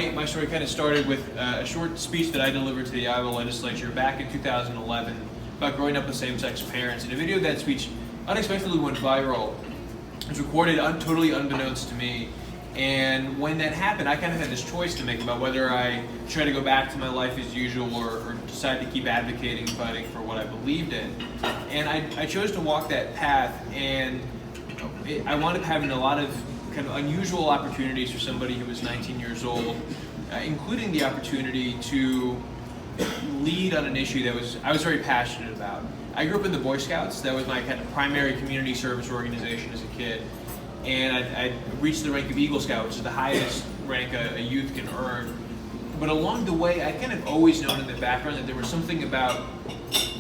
my story kind of started with a short speech that I delivered to the Iowa legislature back in 2011 about growing up with same-sex parents. And a video of that speech unexpectedly went viral. It was recorded totally unbeknownst to me. And when that happened, I kind of had this choice to make about whether I try to go back to my life as usual or decide to keep advocating and fighting for what I believed in. And I chose to walk that path, and I wound up having a lot of kind of unusual opportunities for somebody who was 19 years old, including the opportunity to lead on an issue that I was very passionate about. I grew up in the Boy Scouts. That was my kind of primary community service organization as a kid. And I reached the rank of Eagle Scout, which is the highest rank a youth can earn. But along the way, I kind of always known in the background that there was something about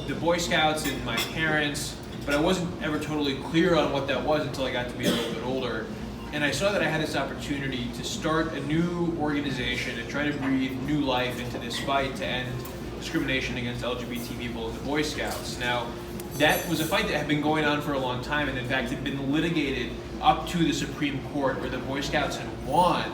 the Boy Scouts and my parents, but I wasn't ever totally clear on what that was until I got to be a little bit older. And I saw that I had this opportunity to start a new organization and try to breathe new life into this fight to end discrimination against LGBT people in the Boy Scouts. Now, that was a fight that had been going on for a long time, and in fact had been litigated up to the Supreme Court, where the Boy Scouts had won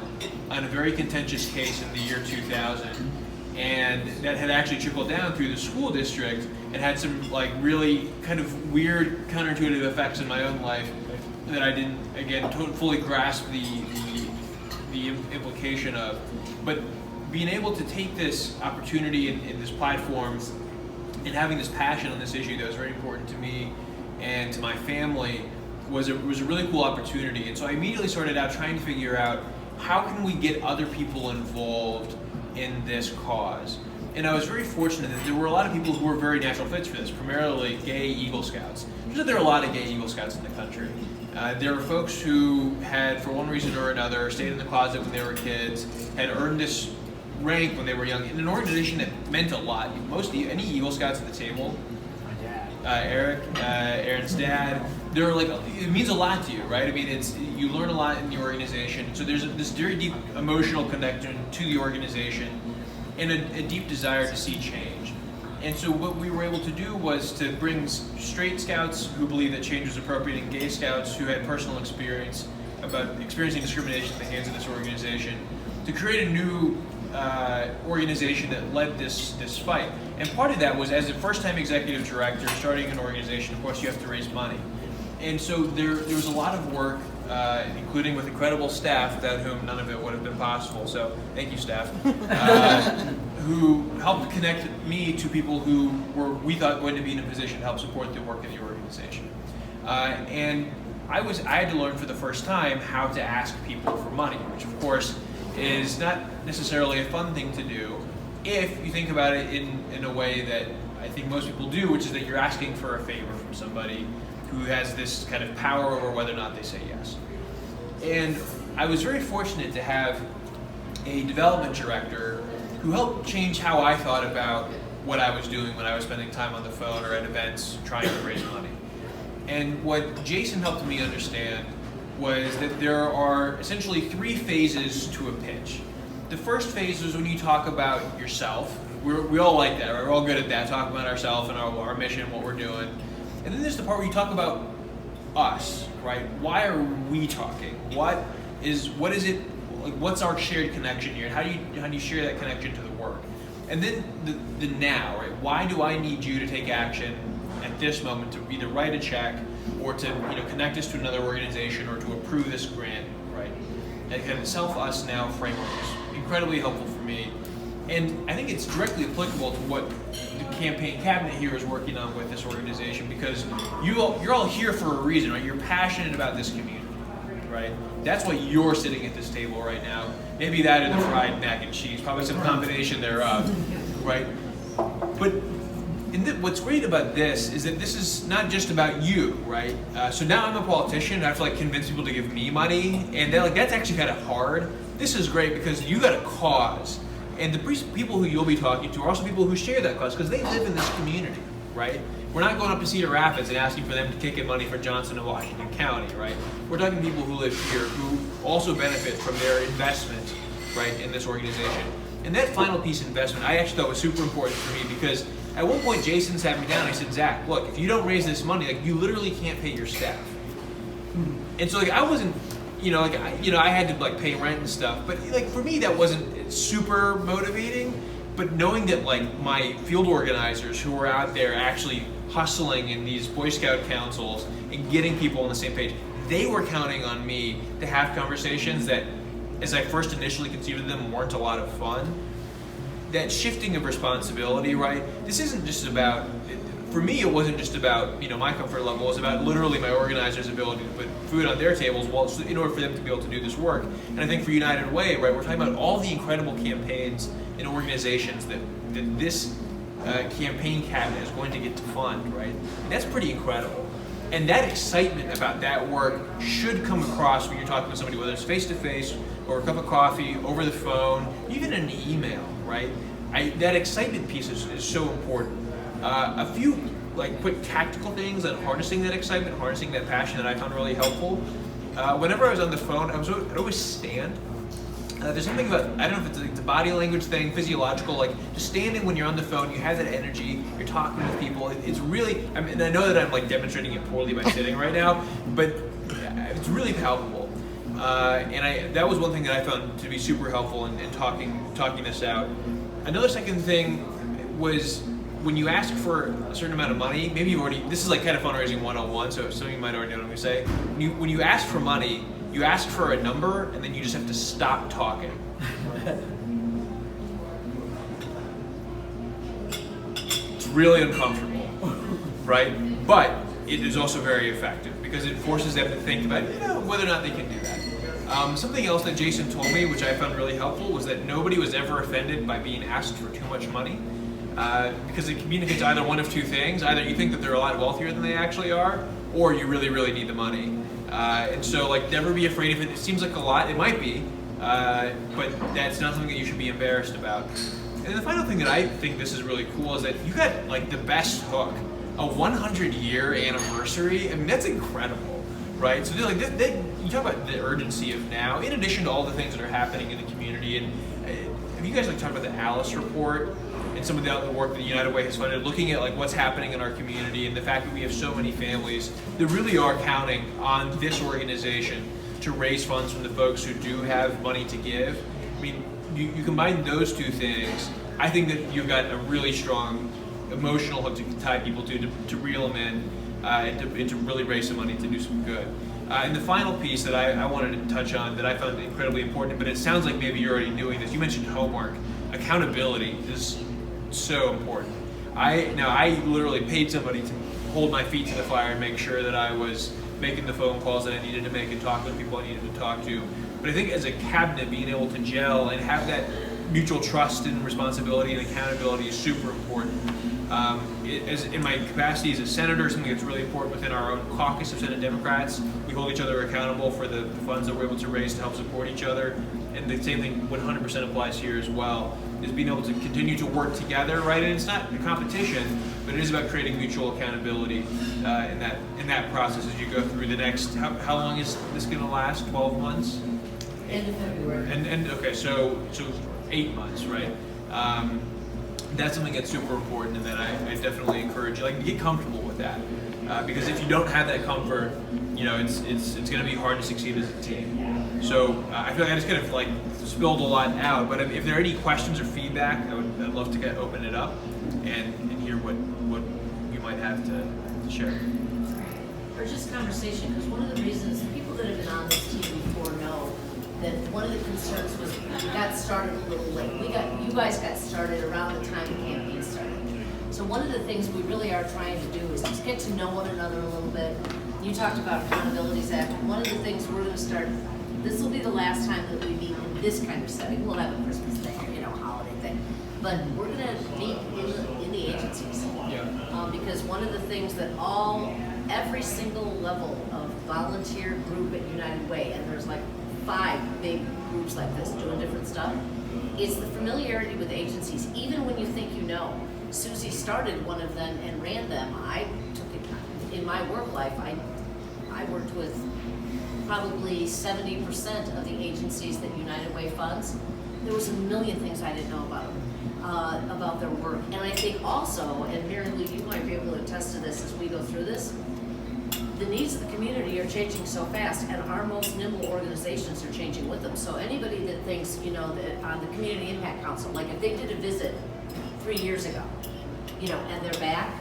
on a very contentious case in the year 2000. And that had actually trickled down through the school district and had some like really kind of weird counterintuitive effects in my own life that I didn't, again, fully grasp the implication of. But being able to take this opportunity in this platform and having this passion on this issue that was very important to me and to my family was a really cool opportunity. And so I immediately started out trying to figure out how can we get other people involved in this cause. And I was very fortunate that there were a lot of people who were very natural fits for this, primarily gay Eagle Scouts. There are a lot of gay Eagle Scouts in the country. There were folks who had, for one reason or another, stayed in the closet when they were kids, had earned this rank when they were young, in an organization that meant a lot. Any Eagle Scouts at the table, Eric, Aaron's dad, they're like, it means a lot to you, right? I mean, you learn a lot in the organization. So there's this very deep emotional connection to the organization and a deep desire to see change. And so what we were able to do was to bring straight scouts who believed that change was appropriate and gay scouts who had personal experience about experiencing discrimination at the hands of this organization to create a new organization that led this fight. And part of that was, as a first-time executive director starting an organization, of course you have to raise money. And so there was a lot of work, including with incredible staff, without whom none of it would have been possible. So thank you, staff, who helped connect me to people who we thought going to be in a position to help support the work of the organization. And I had to learn for the first time how to ask people for money, which of course is not necessarily a fun thing to do if you think about it in a way that I think most people do, which is that you're asking for a favor from somebody who has this kind of power over whether or not they say yes. And I was very fortunate to have a development director who helped change how I thought about what I was doing when I was spending time on the phone or at events trying to raise money. And what Jason helped me understand was that there are essentially 3 phases to a pitch. The first phase is when you talk about yourself. We all like that, right? We're all good at that, talking about ourselves and our mission, what we're doing. And then there's the part where you talk about us, right? Why are we talking? What is it? Like, what's our shared connection here? How do you share that connection to the work? And then the now, right? Why do I need you to take action at this moment to either write a check or to connect us to another organization or to approve this grant, right? That kind of self, us, now framework is incredibly helpful for me. And I think it's directly applicable to what the campaign cabinet here is working on with this organization, because you're all here for a reason, right? You're passionate about this community, right? That's why you're sitting at this table right now. Maybe that or the fried mac and cheese, probably some combination thereof, right? But what's great about this is that this is not just about you, right? So now I'm a politician, I have to convince people to give me money, and that's actually kind of hard. This is great because you got a cause. And the people who you'll be talking to are also people who share that cause because they live in this community, right? We're not going up to Cedar Rapids and asking for them to kick in money for Johnson and Washington County, right? We're talking to people who live here who also benefit from their investment, right, in this organization. And that final piece of investment I actually thought was super important for me because at one point Jason sat me down and I said, Zach, look, if you don't raise this money, you literally can't pay your staff. And so I wasn't, I had to pay rent and stuff, but for me that wasn't it's super motivating. But knowing that like my field organizers who are out there actually hustling in these Boy Scout councils and getting people on the same page, they were counting on me to have conversations that, as I first initially conceived of them, weren't a lot of fun. That shifting of responsibility, right? This isn't just about, for me, it wasn't just about, you know, my comfort level. It was about literally my organizers' ability to put food on their tables, well, in order for them to be able to do this work. And I think for United Way, right, we're talking about all the incredible campaigns and organizations that this campaign cabinet is going to get to fund, right? And that's pretty incredible. And that excitement about that work should come across when you're talking to somebody, whether it's face-to-face or a cup of coffee, over the phone, even an email, right? That excitement piece is so important. A few like quick tactical things on harnessing that excitement, harnessing that passion that I found really helpful. Whenever I was on the phone, I'd always stand. There's something about, I don't know if it's like the body language thing, physiological, like just standing when you're on the phone, you have that energy, you're talking with people. It's really, I mean, I know that I'm like demonstrating it poorly by sitting right now, but it's really palpable. And that was one thing that I found to be super helpful in talking this out. Another second thing was when you ask for a certain amount of money, maybe you've already, this is like kind of fundraising 101, so some of you might already know what I'm going to say. When you ask for money, you ask for a number, and then you just have to stop talking. It's really uncomfortable, right? But it is also very effective because it forces them to think about, you know, whether or not they can do that. Something else that Jason told me, which I found really helpful, was that nobody was ever offended by being asked for too much money. Because it communicates either one of two things. Either you think that they're a lot wealthier than they actually are, or you really, really need the money. And so, like, never be afraid if it seems like a lot. It might be, but that's not something that you should be embarrassed about. And the final thing that I think this is really cool is that you got, like, the best hook. A 100-year anniversary. I mean, that's incredible, right? So, like, you talk about the urgency of now, in addition to all the things that are happening in the community. And have you guys, like, talked about the Alice report? And some of the work that United Way has funded, looking at like what's happening in our community and the fact that we have so many families that really are counting on this organization to raise funds from the folks who do have money to give. I mean, you combine those two things, I think that you've got a really strong emotional hook to tie people to reel them in and to really raise some money to do some good. And the final piece that I wanted to touch on that I found incredibly important, but it sounds like maybe you're already doing this, you mentioned homework. Accountability is so important. I literally paid somebody to hold my feet to the fire and make sure that I was making the phone calls that I needed to make and talking to people I needed to talk to. But I think as a cabinet, being able to gel and have that mutual trust and responsibility and accountability is super important. In my capacity as a senator, something that's really important within our own caucus of Senate Democrats, we hold each other accountable for the funds that we're able to raise to help support each other. And the same thing 100% applies here as well, is being able to continue to work together, right? And it's not a competition, but it is about creating mutual accountability in that process as you go through the next, how long is this going to last? 12 months? End of February. And okay, so 8 months, right? That's something that's super important, and that I definitely encourage you, like, to get comfortable with that, because if you don't have that comfort, you know, it's going to be hard to succeed as a team. So I feel like I just kind of like spilled a lot out, but if there are any questions or feedback, I'd love to get open it up and hear what you might have to share. Or just conversation, because one of the reasons people that have been on this team before know that one of the concerns was we got started a little late. You guys got started around the time the campaign started. So one of the things we really are trying to do is just get to know one another a little bit. You talked about Accountabilities Act. One of the things we're going to start, this will be the last time that we meet in this kind of setting. We'll have a Christmas thing, you know, holiday thing. But we're going to meet in the agencies. Yeah. Because one of the things that every single level of volunteer group at United Way, and there's like 5 big groups like this doing different stuff, it's the familiarity with agencies. Even when you think you know, Susie started one of them and ran them. I took it in my work life. I worked with probably 70% of the agencies that United Way funds. There was a million things I didn't know about their work. And I think also, and Mary Lou, you might be able to attest to this as we go through this, the needs of the community are changing so fast, and our most nimble organizations are changing with them. So anybody that thinks, you know, that on the Community Impact Council, like if they did a visit 3 years ago, you know, and they're back,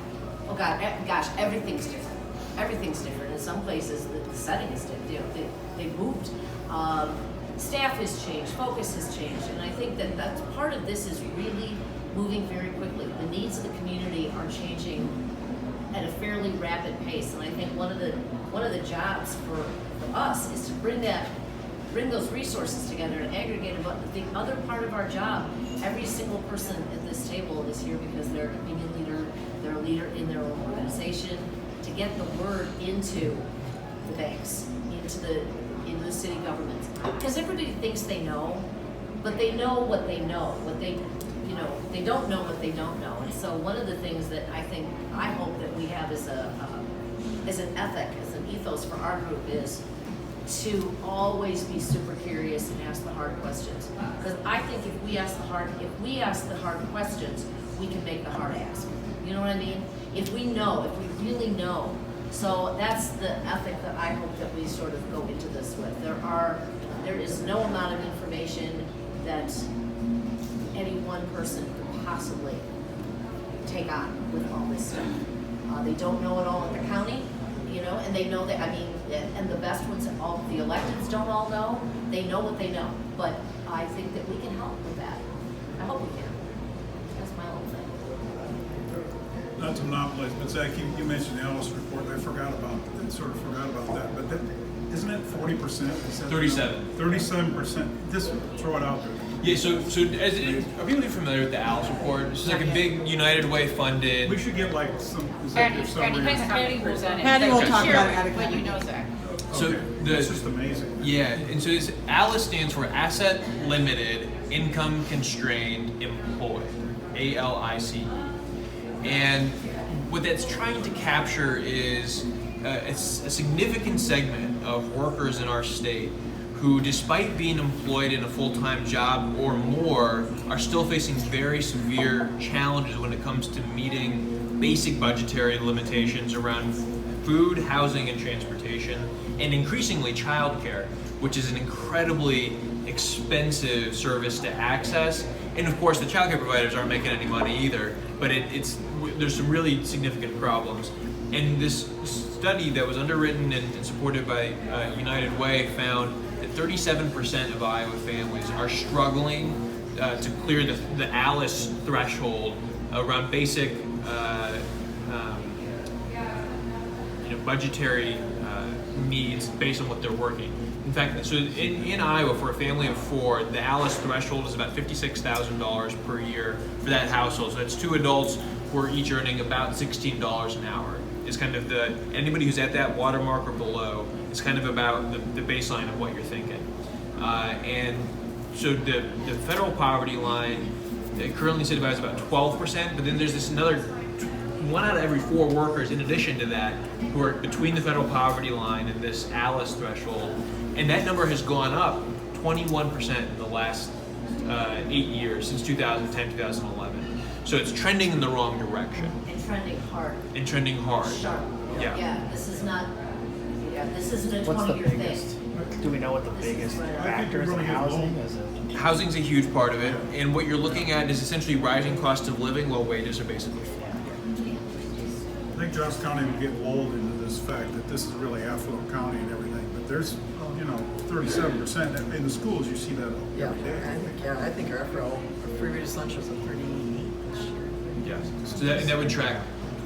oh God, gosh, everything's different. Everything's different. In some places, the setting is different. You know, they moved. Staff has changed, focus has changed, and I think that that's part of this is really moving very quickly. The needs of the community are changing at a fairly rapid pace, and I think one of the jobs for us is to bring those resources together and aggregate them. But the other part of our job, every single person at this table is here because they're a opinion leader, they're a leader in their own organization, to get the word into the banks, into the city governments. Because everybody thinks they know, but they know what they know. They don't know what they don't know. And so one of the things that I hope that we have as an ethic, as an ethos for our group is to always be super curious and ask the hard questions. Because I think if we ask the hard questions, we can make the hard ask. You know what I mean? If we really know. So that's the ethic that I hope that we sort of go into this with. There is no amount of information that any one person could possibly take on with all this stuff. They don't know it all in the county, you know, and they know that, and the best ones, all the electeds don't all know. They know what they know, but I think that we can help with that. I hope we can. That's my little thing. Not to monopolize, but Zach, you mentioned the Alice report. I forgot about that. But isn't it 40%? 37. 37%. Just throw it out there. Yeah, so are people familiar with the Alice report? This is like a big United Way funded. We should get like some executive summary. Patty will talk about it what you know, Zach. So Okay. That's just amazing. Yeah, and so this ALICE stands for Asset Limited Income Constrained Employed, ALICE. And what that's trying to capture is a significant segment of workers in our state who, despite being employed in a full-time job or more, are still facing very severe challenges when it comes to meeting basic budgetary limitations around food, housing, and transportation, and increasingly childcare, which is an incredibly expensive service to access. And of course, the childcare providers aren't making any money either, but there's some really significant problems. And this study that was underwritten and supported by United Way found that 37% of Iowa families are struggling to clear the ALICE threshold around basic budgetary needs based on what they're working. In fact, so in Iowa, for a family of four, the ALICE threshold is about $56,000 per year for that household. So that's two adults who are each earning about $16 an hour. It's kind of anybody who's at that watermark or below is kind of about the baseline of what you're thinking. And so the federal poverty line currently certifies about 12%, but then there's this another 1 out of every 4 workers in addition to that who are between the federal poverty line and this ALICE threshold. And that number has gone up 21% in the last 8 years, since 2010, 2011. So it's trending in the wrong direction. And trending hard. Sharp. Yeah. This isn't a 20-year thing. Do we know what the biggest factor is in housing? Is it? Housing's a huge part of it, and what you're looking at is essentially rising cost of living while wages are basically flat. I think Johnson County would get lulled into this fact that this is a really affluent county and everything, but there's, 37% in the schools. You see that every day. I think our free reduced lunch was a 38 this year. Yes. So that would track.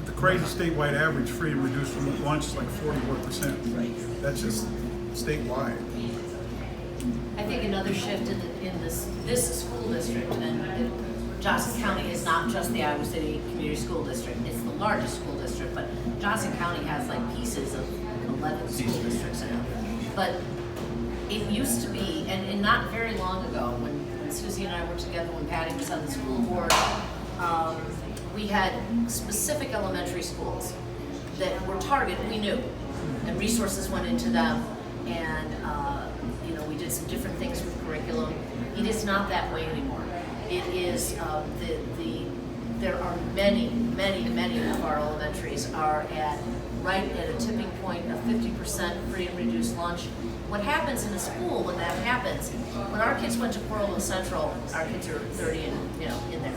The crazy statewide average free and reduced lunch is like 41%. Right. That's just statewide. I think another shift in this school district, and Johnson County is not just the Iowa City Community School District, it's the largest school district, but Johnson County has like pieces of 11 school districts in it. But it used to be, and not very long ago, when Susie and I worked together, when Patty was on the school board, we had specific elementary schools that were targeted, we knew, and resources went into them, and we did some different things with curriculum. It is not that way anymore. It is there are many of our elementaries are at right at a tipping point of 50% free and reduced lunch. What happens in a school when that happens, when our kids went to Coralville Central, our kids are 30 and, in there.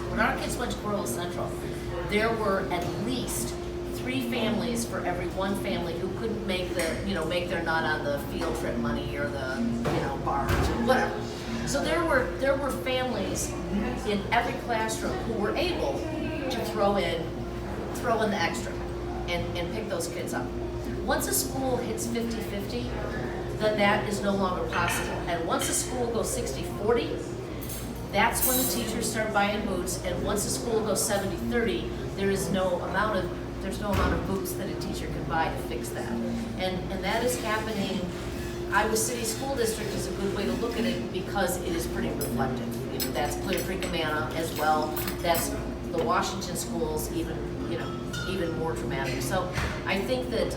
When our kids went to Coralville Central, there were at least 3 families for every one family who couldn't make their nut on the field trip money or the, bars or whatever. So there were families in every classroom who were able to throw in the extra and pick those kids up. Once a school hits 50-50, then that is no longer possible. And once a school goes 60-40, that's when the teachers start buying boots. And once a school goes 70-30, there's no amount of boots that a teacher can buy to fix that. And that is happening. Iowa City School District is a good way to look at it because it is pretty reflective. That's Clear Creek Amana as well. That's the Washington schools, even more dramatic. So I think that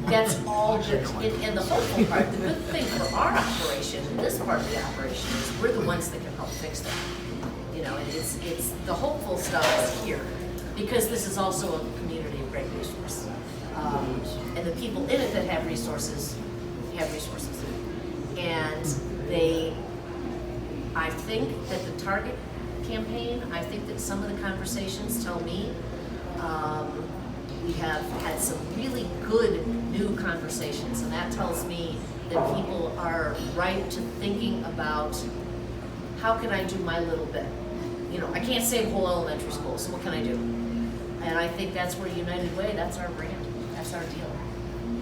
that's all good. And the hopeful part, the good thing for our operation, this part of the operation, is we're the ones that can help fix that. And it's the hopeful stuff is here because this is also a community of great resource. And the people in it that have resources. And I think that the Target campaign, I think that some of the conversations tell me we have had some really good new conversations, and that tells me that people are ripe to thinking about how can I do my little bit. I can't save whole elementary schools, so what can I do? And I think that's where United Way, that's our brand. That's our deal.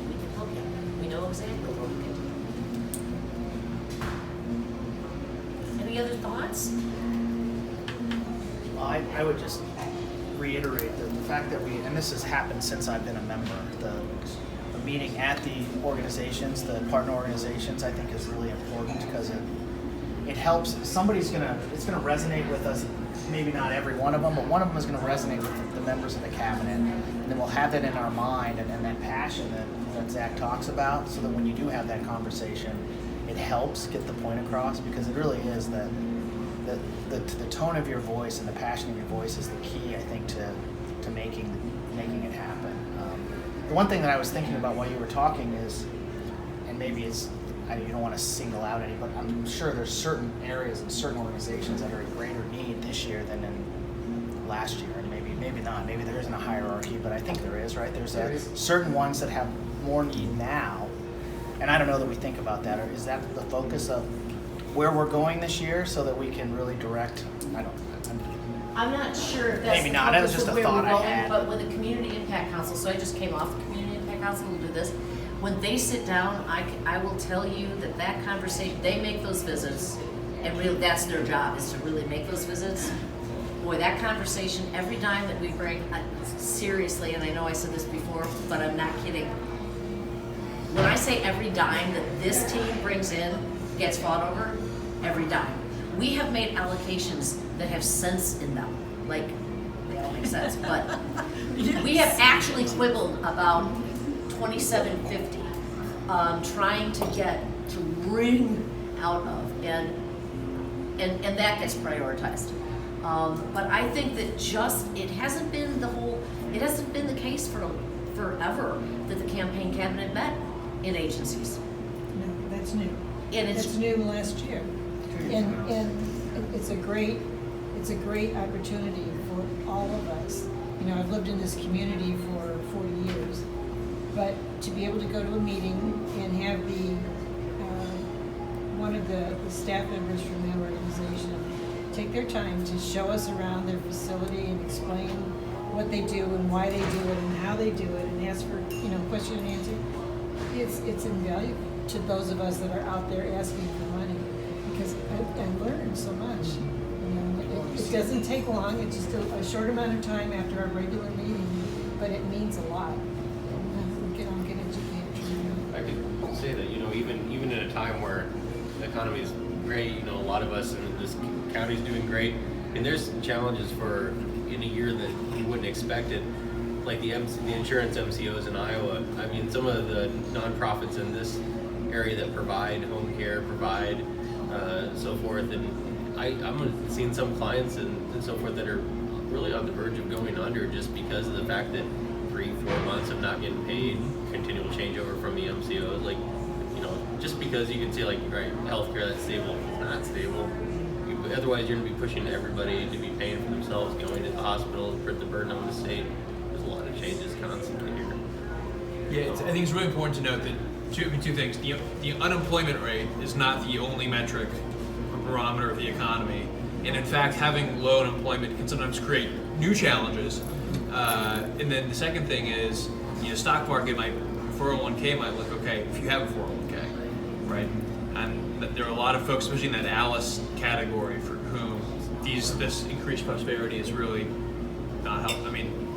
We can help you. We know exactly what we can do. Any other thoughts? Well, I would just reiterate the fact that and this has happened since I've been a member, the meeting at the organizations, the partner organizations, I think is really important because it helps. It's going to resonate with us, maybe not every one of them, but one of them is going to resonate with the members of the cabinet. And then we'll have that in our mind and that passion that Zach talks about, so that when you do have that conversation, it helps get the point across, because it really is that the tone of your voice and the passion of your voice is the key, I think, to making it happen. The one thing that I was thinking about while you were talking is, and maybe you don't want to single out any, but I'm sure there's certain areas and certain organizations that are in greater need this year than in last year, and maybe not. Maybe there isn't a hierarchy, but I think there is, right? There's certain ones that have more need now, and I don't know that we think about that. Or is that the focus of where we're going this year, so that we can really direct? I'm not sure if that's maybe not. That was just a thought I had. But when the Community Impact Council, so I just came off the Community Impact Council to do this. When they sit down, I will tell you that conversation, they make those visits, and really that's their job, is to really make those visits. Boy, that conversation, every dime that we bring, seriously, and I know I said this before, but I'm not kidding. When I say every dime that this team brings in gets fought over, every dime. We have made allocations that have sense in them. Like, they all make sense, but we have actually quibbled about $27.50, trying to wring out of, and that gets prioritized. But I think that it hasn't been the case for forever that the campaign cabinet met in agencies. No, that's new. And That's new last year. And it's a great opportunity for all of us. I've lived in this community for 40 years, but to be able to go to a meeting and have one of the staff members from that organization take their time to show us around their facility and explain what they do and why they do it and how they do it, and ask for question and answer, it's invaluable to those of us that are out there asking for money, because I learned so much. It doesn't take long. It's just a short amount of time after our regular meeting, but it means a lot. We can all get educated. I could say that even in a time where the economy is great, a lot of us in this county is doing great, and there's challenges in a year that you wouldn't expect it, like the insurance MCOs in Iowa. I mean, some of the nonprofits in this area that provide home care, provide so forth, and I'm seeing some clients and so forth that are really on the verge of going under just because of the fact that 3-4 months of not getting paid, continual changeover from the MCOs, like, you know, just because you can see like, right, healthcare that's stable, it's not stable. Otherwise, you're going to be pushing everybody to be paying for themselves, going to the hospital, put the burden on the state. There's a lot of changes constantly here. Yeah, I think it's really important to note that two things. The unemployment rate is not the only metric or barometer of the economy. And in fact, having low unemployment can sometimes create new challenges. And then the second thing is, stock market 401k might look okay if you have a 401k, right? And there are a lot of folks, especially in that Alice category, for whom this increased prosperity is really not helpful. I mean,